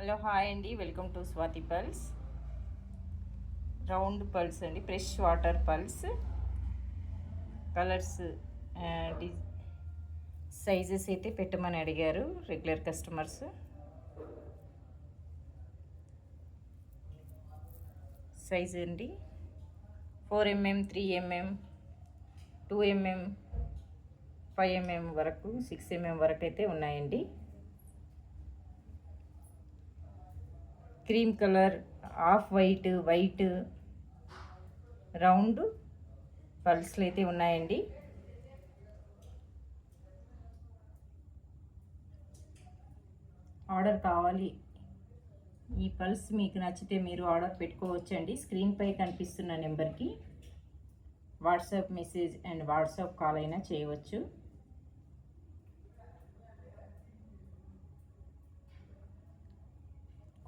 Hello hi అండి, welcome to Swathi pearls. Round pearls అండి, fresh water pearls. Colours sizes అయితే పెట్టమని అడిగారు రెగ్యులర్ కస్టమర్స్. సైజ్ అండి 4mm, 3mm, 2mm, 5mm వరకు, 6mm వరకు అయితే ఉన్నాయండి. Cream colour, off white, white round పల్స్లు అయితే ఉన్నాయండి. ఆర్డర్ కావాలి, ఈ పల్స్ మీకు నచ్చితే మీరు ఆర్డర్ పెట్టుకోవచ్చండి. స్క్రీన్పై కనిపిస్తున్న నెంబర్కి WhatsApp message and WhatsApp call అయినా చేయవచ్చు.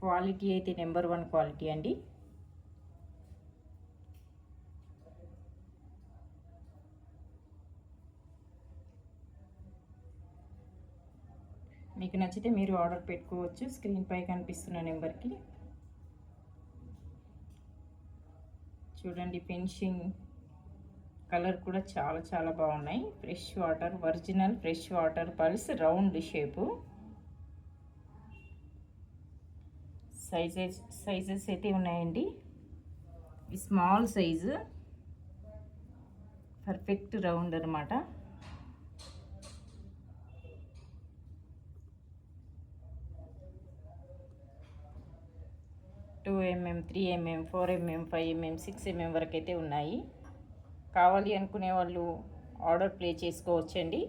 క్వాలిటీ అయితే నెంబర్ 1 క్వాలిటీ అండి. మీకు నచ్చితే మీరు ఆర్డర్ పెట్టుకోవచ్చు స్క్రీన్పై కనిపిస్తున్న నెంబర్కి. చూడండి, ఫినిషింగ్ కలర్ కూడా చాలా చాలా బాగున్నాయి. Fresh water, original fresh water pulse, round shape. Sizes అయితే ఉన్నాయండి. ఈ స్మాల్ సైజు, పర్ఫెక్ట్ రౌండ్ అనమాట. Two MM, 3mm, 4mm, 5mm, 6mm వరకు అయితే ఉన్నాయి. కావాలి అనుకునే వాళ్ళు ఆర్డర్ ప్లేస్ చేసుకోవచ్చండి.